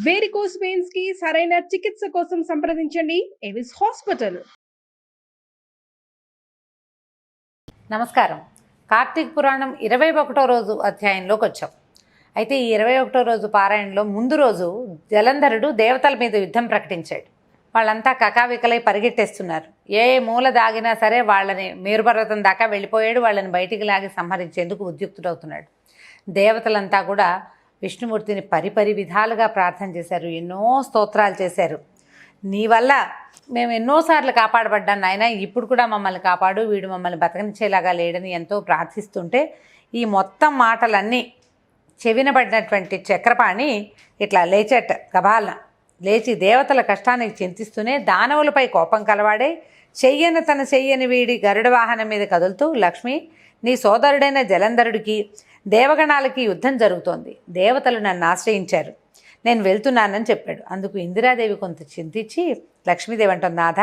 Varicose veins కి సరైన చికిత్స కోసం సంప్రదించండి ఎవిస్ హాస్పిటల్. నమస్కారం. కార్తీక పురాణం 21వ రోజు అధ్యాయంలోకి వచ్చాం. అయితే ఈ 21వ రోజు పారాయణలో ముందు రోజు జలంధరుడు దేవతల మీద యుద్ధం ప్రకటించాడు. వాళ్ళంతా కకావికలై పరిగెట్టేస్తున్నారు. ఏ మూల దాగినా సరే వాళ్ళని మేరుపర్వతం దాకా వెళ్ళిపోయాడు. వాళ్ళని బయటికి లాగి సంహరించేందుకు ఉద్యుక్తుడవుతున్నాడు. దేవతలంతా కూడా విష్ణుమూర్తిని పరిపరి విధాలుగా ప్రార్థన చేశారు. ఎన్నో స్తోత్రాలు చేశారు. నీ వల్ల మేము ఎన్నోసార్లు కాపాడబడ్డాను నాయన, ఇప్పుడు కూడా మమ్మల్ని కాపాడు, వీడు మమ్మల్ని బతకనిచ్చేలాగా లేడని ఎంతో ప్రార్థిస్తుంటే ఈ మొత్తం మాటలన్నీ చెవినబడినటువంటి చక్రపాణి ఇట్లా లేచట. గబాలన లేచి దేవతల కష్టానికి చింతిస్తూనే దానవులపై కోపం కలవాడే తన చెయ్యని వీడి గరుడ వాహనం మీద కదులుతూ, లక్ష్మి, నీ సోదరుడైన జలంధరుడికి దేవగణాలకి యుద్ధం జరుగుతోంది. దేవతలు నన్ను ఆశ్రయించారు, నేను వెళ్తున్నానని చెప్పాడు. అందుకు ఇందిరాదేవి కొంత చింతించి లక్ష్మీదేవి అంటుంది, నాథ,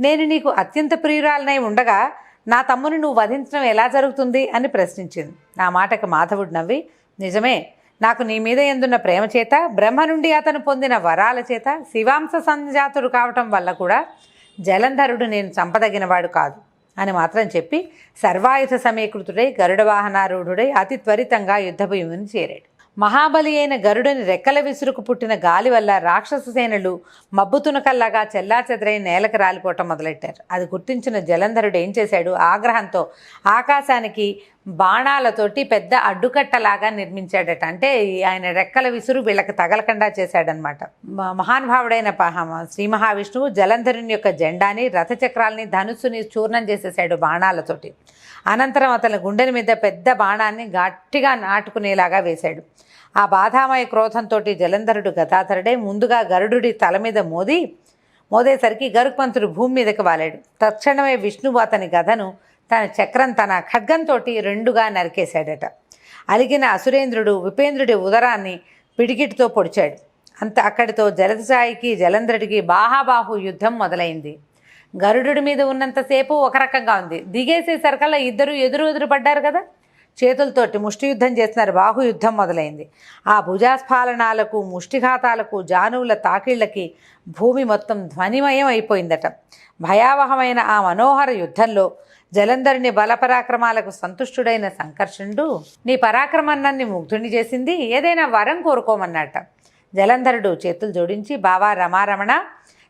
నేను నీకు అత్యంత ప్రియురాలనై ఉండగా నా తమ్ముని నువ్వు వధించడం ఎలా జరుగుతుంది అని ప్రశ్నించింది. నా మాటకు మాధవుడు నవ్వి, నిజమే, నాకు నీ మీద ఎందున్న ప్రేమ చేత, బ్రహ్మ నుండి అతను పొందిన వరాల చేత, శివాంశ సంజాతుడు కావటం వల్ల కూడా జలంధరుడు నేను చంపదగినవాడు కాదు అని మాత్రం చెప్పి సర్వాయుధ సమీకృతుడై గరుడ వాహనారూఢుడై అతి త్వరితంగా యుద్ధభూమిని చేరాడు. మహాబలి అయిన గరుడుని రెక్కల విసురుకు పుట్టిన గాలి వల్ల రాక్షస సేనలు మబ్బుతునకల్లాగా చెల్లాచెదరై నేలకు రాలిపోవటం మొదలెట్టారు. అది గుర్తించిన జలంధరుడు ఏం చేశాడు, ఆగ్రహంతో ఆకాశానికి బాణాలతోటి పెద్ద అడ్డుకట్టలాగా నిర్మించాడట. అంటే ఆయన రెక్కల విసురు వీళ్ళకి తగలకుండా చేశాడనమాట. మహానుభావుడైన శ్రీ మహావిష్ణువు జలంధరుని యొక్క జెండాని, రథచక్రాలని, ధనుస్సుని చూర్ణం చేసేసాడు బాణాలతోటి. అనంతరం అతని గుండెల మీద పెద్ద బాణాన్ని గట్టిగా నాటుకునేలాగా వేశాడు. ఆ బాధామయ క్రోధంతో జలంధరుడు గదాధరుడై ముందుగా గరుడుడి తల మీద మోదేసరికి గరుత్మంతుడు భూమి మీదకి వాలాడు. తక్షణమే విష్ణువు అతని గదను తన చక్రం తన ఖడ్గంతో రెండుగా నరికేశాడట. అలిగిన అసురేంద్రుడు విపేంద్రుడి ఉదరాన్ని పిడికిటితో పొడిచాడు. అక్కడితో జలదసాయికి జలంధరుడికి బాహాబాహు యుద్ధం మొదలైంది. గరుడు మీద ఉన్నంతసేపు ఒక రకంగా ఉంది, దిగేసేసరికల్లా ఇద్దరు ఎదురు పడ్డారు కదా, చేతులతోటి ముష్టి యుద్ధం చేస్తున్నారు. బాహు యుద్ధం మొదలైంది. ఆ భుజాస్ఫాలనాలకు, ముష్టిఘాతాలకు, జానువుల తాకిళ్లకి భూమి మొత్తం ధ్వనిమయం అయిపోయిందట. భయావహమైన ఆ మనోహర యుద్ధంలో జలంధరుని బలపరాక్రమాలకు సంతుష్టుడైన సంకర్షణుడు, నీ పరాక్రమాన్ని ముగ్ధుని చేసింది, ఏదైనా వరం కోరుకోమన్నట్ట. జలంధరుడు చేతులు జోడించి, బావా రమారమణ,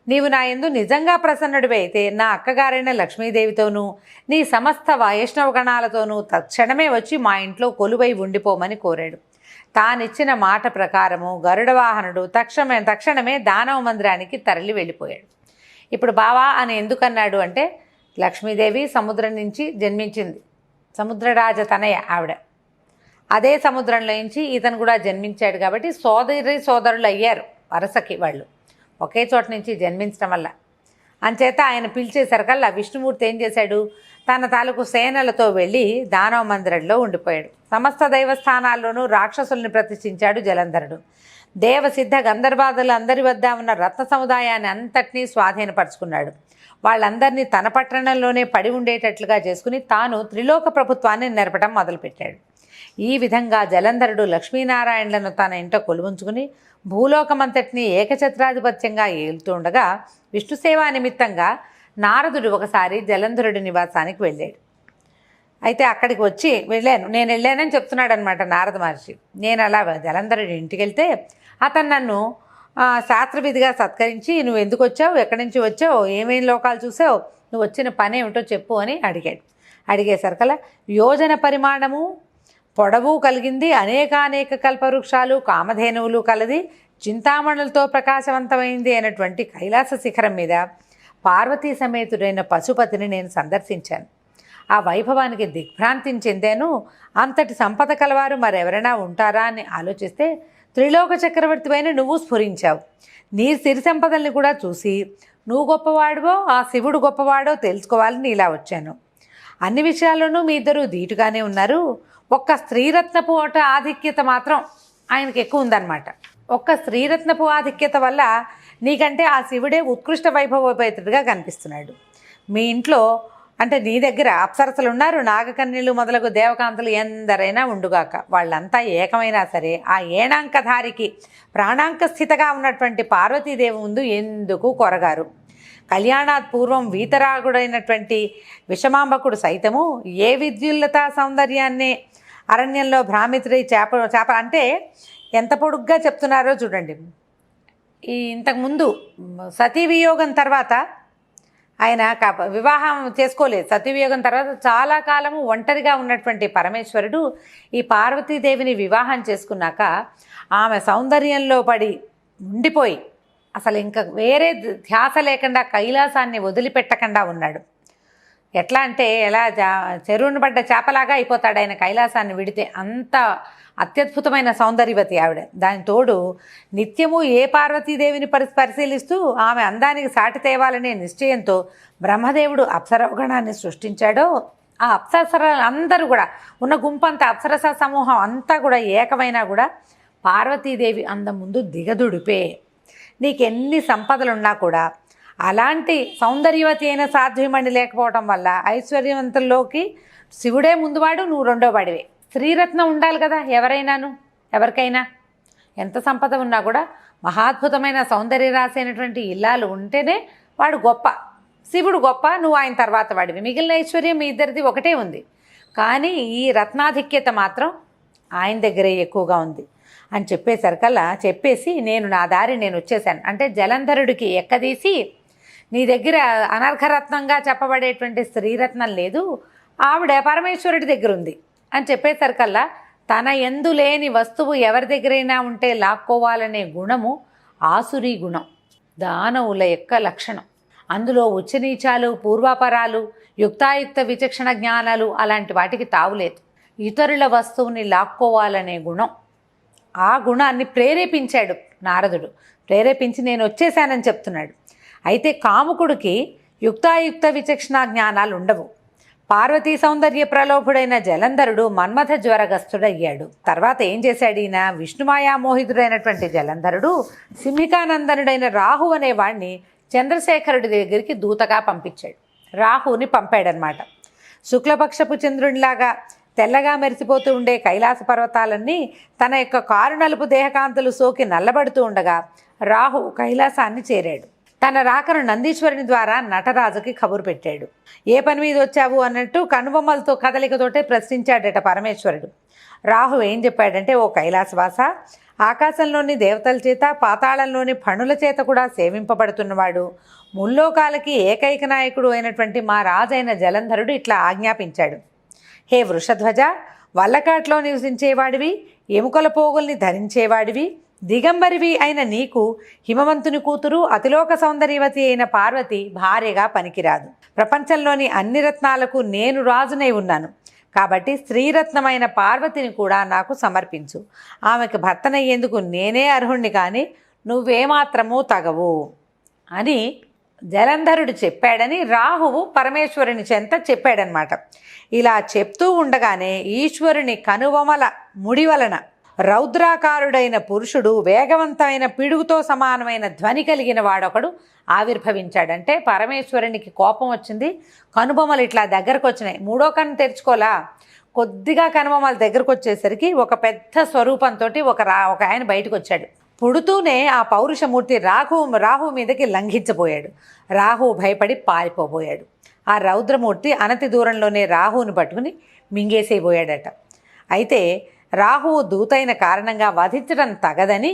నీవు నా యందు నిజంగా ప్రసన్నుడివి అయితే నా అక్కగారైన లక్ష్మీదేవితోనూ నీ సమస్త వైష్ణవగణాలతోనూ తక్షణమే వచ్చి మా ఇంట్లో కొలువై ఉండిపోమని కోరాడు. తానిచ్చిన మాట ప్రకారము గరుడవాహనుడు తక్షణమే దానవ మందిరానికి తరలి వెళ్ళిపోయాడు. ఇప్పుడు బావా అని ఎందుకన్నాడు అంటే, లక్ష్మీదేవి సముద్రం నుంచి జన్మించింది, సముద్రరాజ తనయ ఆవిడ. అదే సముద్రంలో నుంచి ఇతను కూడా జన్మించాడు కాబట్టి సోదరులు అయ్యారు వరసకి. వాళ్ళు ఒకే చోట నుంచి జన్మించడం వల్ల అంచేత ఆయన పిలిచేసరికల్లా విష్ణుమూర్తి ఏం చేశాడు, తన తాలూకు సేనలతో వెళ్ళి దానవ మందిరంలో ఉండిపోయాడు. సమస్త దైవస్థానాల్లోనూ రాక్షసుల్ని ప్రతిష్ఠించాడు జలంధరుడు. దేవసిద్ధ గంధర్వాదులు అందరి వద్ద ఉన్న రత్న సముదాయాన్ని అంతటినీ స్వాధీనపరుచుకున్నాడు. వాళ్ళందరినీ తన పట్టణంలోనే పడి ఉండేటట్లుగా చేసుకుని తాను త్రిలోక ప్రభుత్వాన్ని నెరపడం మొదలుపెట్టాడు. ఈ విధంగా జలంధరుడు లక్ష్మీనారాయణలను తన ఇంట కొలువుంచుకుని భూలోకమంతటినీ ఏకఛత్రాధిపత్యంగా ఏలుతూ ఉండగా విష్ణుసేవా నిమిత్తంగా నారదుడు ఒకసారి జలంధరుడి నివాసానికి వెళ్ళాడు. అయితే అక్కడికి వచ్చి నేను వెళ్ళానని చెప్తున్నాడు అనమాట నారద మహర్షి. నేను అలా జలంధరుడి ఇంటికి వెళ్తే అతను నన్ను శాస్త్రవిధిగా సత్కరించి, నువ్వు ఎందుకు వచ్చావు, ఎక్కడి నుంచి వచ్చావు, ఏమేం లోకాలు చూసావు, నువ్వు వచ్చిన పని ఏమిటో చెప్పు అని అడిగాడు. అడిగేసరికల్లా యోజన పరిమాణము పొడవు కలిగింది, అనేక కల్పవృక్షాలు, కామధేనువులు కలది, చింతామణులతో ప్రకాశవంతమైంది అయినటువంటి కైలాస శిఖరం మీద పార్వతీ సమేతుడైన పశుపతిని నేను సందర్శించాను. ఆ వైభవానికి దిగ్భ్రాంతిని చెందాను. అంతటి సంపద కలవారు మరెవరైనా ఉంటారా అని ఆలోచిస్తే త్రిలోక చక్రవర్తిపైన నువ్వు స్ఫురించావు. నీ సిరి సంపదల్ని కూడా చూసి నువ్వు గొప్పవాడివో ఆ శివుడు గొప్పవాడో తెలుసుకోవాలని ఇలా వచ్చాను. అన్ని విషయాల్లోనూ మీ ఇద్దరు ధీటుగానే ఉన్నారు. ఒక్క స్త్రీరత్నపు ఆధిక్యత మాత్రం ఆయనకి ఎక్కువ ఉందన్నమాట. ఒక్క స్త్రీరత్నపు ఆధిక్యత వల్ల నీకంటే ఆ శివుడే ఉత్కృష్ట వైభవోపేతుడిగా కనిపిస్తున్నాడు. మీ ఇంట్లో అంటే నీ దగ్గర అప్సరసలు ఉన్నారు, నాగకన్యలు మొదలగు దేవకాంతలు ఎందరైనా ఉండుగాక, వాళ్ళంతా ఏకమైనా సరే ఆ ఏణాంకధారికి ప్రాణాంక స్థితగా ఉన్నటువంటి పార్వతీదేవి ముందు ఎందుకు కొరగారు? కళ్యాణాత్ పూర్వం వీతరాగుడైనటువంటి విషమాంబకుడు సైతము ఏ విద్యుల్లతా సౌందర్యాన్ని అరణ్యంలో భ్రామితుడై చేప అంటే ఎంత పొడుగ్గా చెప్తున్నారో చూడండి. ఈ ఇంతకుముందు సతీ వియోగం తర్వాత ఆయన వివాహం చేసుకోలేదు. సతీవియోగం తర్వాత చాలా కాలము ఒంటరిగా ఉన్నటువంటి పరమేశ్వరుడు ఈ పార్వతీదేవిని వివాహం చేసుకున్నాక ఆమె సౌందర్యంలో పడి ఉండిపోయి అసలు ఇంకా వేరే ధ్యాస లేకుండా కైలాసాన్ని వదిలిపెట్టకుండా ఉన్నాడు. ఎట్లా అంటే ఎలా చెరువును పడ్డ చేపలాగా అయిపోతాడు ఆయన కైలాసాన్ని విడితే. అంత అత్యద్భుతమైన సౌందర్యవతి ఆవిడ. దాని తోడు నిత్యము ఏ పార్వతీదేవిని పరిశీలిస్తూ ఆమె అందానికి సాటి తేవాలనే నిశ్చయంతో బ్రహ్మదేవుడు అప్సరగణాన్ని సృష్టించాడో ఆ అప్సరసలందరూ కూడా ఉన్న గుంపంతా అప్సరస సమూహం అంతా కూడా ఏకమైనా కూడా పార్వతీదేవి అందం ముందు దిగదుడిపే. నీకెన్ని సంపదలున్నా కూడా అలాంటి సౌందర్యవతి అయిన సాధ్వీమణి లేకపోవటం వల్ల ఐశ్వర్యవంతుల్లోకి శివుడే ముందువాడు, నువ్వు రెండో వాడివే. స్త్రీరత్నం ఉండాలి కదా ఎవరికైనా. ఎంత సంపద ఉన్నా కూడా మహాద్భుతమైన సౌందర్య రాశి అయినటువంటి ఇల్లాలు ఉంటేనే వాడు గొప్ప, శివుడు గొప్ప, నువ్వు ఆయన తర్వాత వాడివి. మిగిలిన ఐశ్వర్యం మీ ఇద్దరిది ఒకటే ఉంది, కానీ ఈ రత్నాధిక్యత మాత్రం ఆయన దగ్గరే ఎక్కువగా ఉంది అని చెప్పేసి నేను నా దారి నేను వచ్చేసాను అంటే జలంధరుడికి ఎక్కదీసి నీ దగ్గర అనర్ఘరత్నంగా చెప్పబడేటువంటి స్త్రీరత్నం లేదు, ఆవిడ పరమేశ్వరుడి దగ్గర ఉంది అని చెప్పేసరికల్లా తన యందు లేని వస్తువు ఎవరి దగ్గరైనా ఉంటే లాక్కోవాలనే గుణము ఆసురీ గుణం, దానవుల యొక్క లక్షణం. అందులో ఉచ్చనీచాలు, పూర్వాపరాలు, యుక్తాయుక్త విచక్షణ జ్ఞానాలు అలాంటి వాటికి తావులేదు. ఇతరుల వస్తువుని లాక్కోవాలనే గుణం, ఆ గుణాన్ని ప్రేరేపించాడు నారదుడు. ప్రేరేపించి నేను వచ్చేసానని చెప్తున్నాడు. అయితే కాముకుడికి యుక్తాయుక్త విచక్షణ జ్ఞానాలు ఉండవు. పార్వతీ సౌందర్య ప్రలోభుడైన జలంధరుడు మన్మథ జ్వరగస్తుడయ్యాడు. తర్వాత ఏం చేశాడు ఈయన? విష్ణుమాయామోహితుడైనటువంటి జలంధరుడు సింహికానందనుడైన రాహు అనేవాడిని చంద్రశేఖరుడి దగ్గరికి దూతగా పంపించాడు. రాహుని పంపాడనమాట. శుక్లపక్షపు చంద్రునిలాగా తెల్లగా మెరిసిపోతూ ఉండే కైలాస పర్వతాలన్నీ తన యొక్క కారు నలుపు దేహకాంతులు సోకి నల్లబడుతూ ఉండగా రాహు కైలాసాన్ని చేరాడు. తన రాకను నందీశ్వరుని ద్వారా నటరాజుకి కబురు పెట్టాడు. ఏ పని మీద వచ్చావు అన్నట్టు కనుబొమ్మలతో కదలికతోటే ప్రశ్నించాడట పరమేశ్వరుడు. రాహు ఏం చెప్పాడంటే, ఓ కైలాసవాస, ఆకాశంలోని దేవతల చేత పాతాళంలోని ఫణుల చేత కూడా సేవింపబడుతున్నవాడు, ముల్లోకాలకి ఏకైక నాయకుడు అయినటువంటి మా రాజైన జలంధరుడు ఇట్లా ఆజ్ఞాపించాడు. హే వృషధ్వజ, వల్లకాట్లో నివసించేవాడివి, ఎముకల పోగుల్ని ధరించేవాడివి, దిగంబరివి అయిన నీకు హిమవంతుని కూతురు అతిలోక సౌందర్యవతి అయిన పార్వతి భార్యగా పనికిరాదు. ప్రపంచంలోని అన్ని రత్నాలకు నేను రాజునై ఉన్నాను కాబట్టి స్త్రీరత్నమైన పార్వతిని కూడా నాకు సమర్పించు. ఆమెకు భర్తనయ్యేందుకు నేనే అర్హుణ్ణి కానీ నువ్వేమాత్రమూ తగవు అని జలంధరుడు చెప్పాడని రాహువు పరమేశ్వరుని చెంత చెప్పాడనమాట. ఇలా చెప్తూ ఉండగానే ఈశ్వరుని కనుబొమల ముడి వలన రౌద్రాకారుడైన పురుషుడు వేగవంతమైన పిడుగుతో సమానమైన ధ్వని కలిగిన వాడొకడు ఆవిర్భవించాడంటే పరమేశ్వరునికి కోపం వచ్చింది. కనుబొమ్మలు ఇట్లా దగ్గరకు వచ్చినాయి. మూడో కన్ను తెరుచుకోలా, కొద్దిగా కనుబొమ్మల దగ్గరకు వచ్చేసరికి ఒక పెద్ద స్వరూపంతో ఒక ఆయన బయటకు వచ్చాడు. పుడుతూనే ఆ పౌరుషమూర్తి రాహు మీదకి లంఘించబోయాడు. రాహు భయపడి పారిపోబోయాడు. ఆ రౌద్రమూర్తి అనతి దూరంలోనే రాహువుని పట్టుకుని మింగేసేయబోయాడట. అయితే రాహువు దూతైన కారణంగా వధించడం తగదని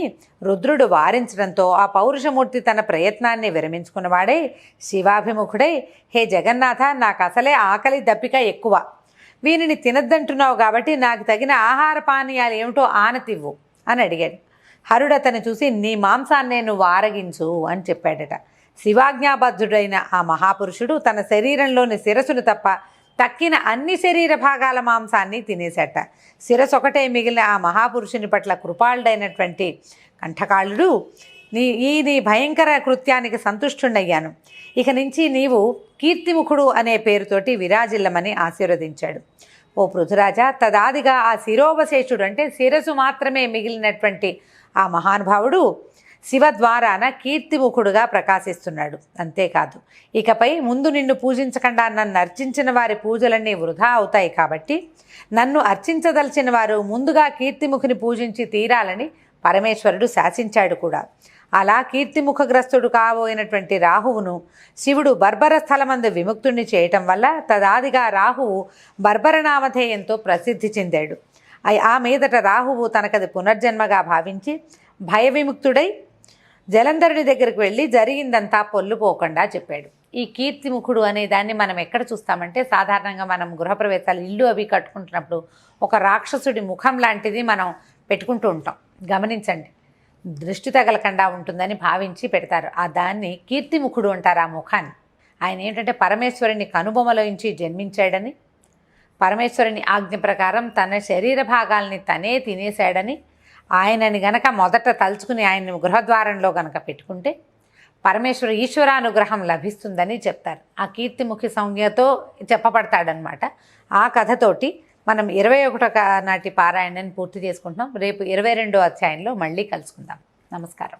రుద్రుడు వారించడంతో ఆ పౌరుషమూర్తి తన ప్రయత్నాన్ని విరమించుకున్నవాడై శివాభిముఖుడై, హే జగన్నాథ, నాకు అసలే ఆకలి దప్పిక ఎక్కువ, వీనిని తినద్దంటున్నావు కాబట్టి నాకు తగిన ఆహార పానీయాలు ఏమిటో ఆనతివ్వు అని అడిగాడు. హరుడతను చూసి, నీ మాంసాన్నే నువ్వు ఆరగించు అని చెప్పాడట. శివాజ్ఞాబద్ధుడైన ఆ మహాపురుషుడు తన శరీరంలోని శిరస్సును తప్ప తక్కిన అన్ని శరీర భాగాల మాంసాన్ని తినేశాట. శిరస్సు ఒకటే మిగిలిన ఆ మహాపురుషుని పట్ల కృపాళుడైనటువంటి కంఠకాళుడు, నీ భయంకర కృత్యానికి సంతుష్టుడయ్యాను, ఇక నుంచి నీవు కీర్తిముఖుడు అనే పేరుతోటి విరాజిల్లమని ఆశీర్వదించాడు. ఓ పృథురాజా, తదాదిగా ఆ శిరోవశేషుడు అంటే శిరస్సు మాత్రమే మిగిలినటువంటి ఆ మహానుభావుడు శివ ద్వారాన కీర్తిముఖుడుగా ప్రకాశిస్తున్నాడు. అంతేకాదు ఇకపై ముందు నిన్ను పూజించకుండా నన్ను అర్చించిన వారి పూజలన్నీ వృధా అవుతాయి కాబట్టి నన్ను అర్చించదలిచిన వారు ముందుగా కీర్తిముఖుని పూజించి తీరాలని పరమేశ్వరుడు శాసించాడు కూడా. అలా కీర్తిముఖగ్రస్తుడు కాబోయినటువంటి రాహువును శివుడు బర్బర స్థలమందు విముక్తుణ్ణి చేయటం వల్ల తదాదిగా రాహువు బర్బరనామధేయంతో ప్రసిద్ధి చెందాడు. ఆ మీదట రాహువు తనకది పునర్జన్మగా భావించి భయవిముక్తుడై జలంధరుడి దగ్గరికి వెళ్ళి జరిగిందంతా పొల్లుపోకుండా చెప్పాడు. ఈ కీర్తిముఖుడు అనే దాన్ని మనం ఎక్కడ చూస్తామంటే, సాధారణంగా మనం గృహప్రవేశాలు ఇల్లు అవి కట్టుకుంటున్నప్పుడు ఒక రాక్షసుడి ముఖం లాంటిది మనం పెట్టుకుంటూ ఉంటాం. గమనించండి, దృష్టి తగలకుండా ఉంటుందని భావించి పెడతారు. దాన్ని కీర్తిముఖుడు అంటారు ఆ ముఖాన్ని. ఆయన ఏంటంటే పరమేశ్వరుని కనుబొమలోంచి జన్మించాడని, పరమేశ్వరుని ఆజ్ఞ ప్రకారం తన శరీర భాగాల్ని తనే తినేశాడని, ఆయనని గనక మొదట తలుచుకుని ఆయన్ని గృహద్వారంలో గనక పెట్టుకుంటే పరమేశ్వర ఈశ్వరానుగ్రహం లభిస్తుందని చెప్తారు. ఆ కీర్తిముఖి సంజ్ఞతో చెప్పబడతాడనమాట. ఆ కథతోటి మనం 21 నాటి పారాయణని పూర్తి చేసుకుంటున్నాం. రేపు 22వ అధ్యాయంలో మళ్ళీ కలుసుకుందాం. నమస్కారం.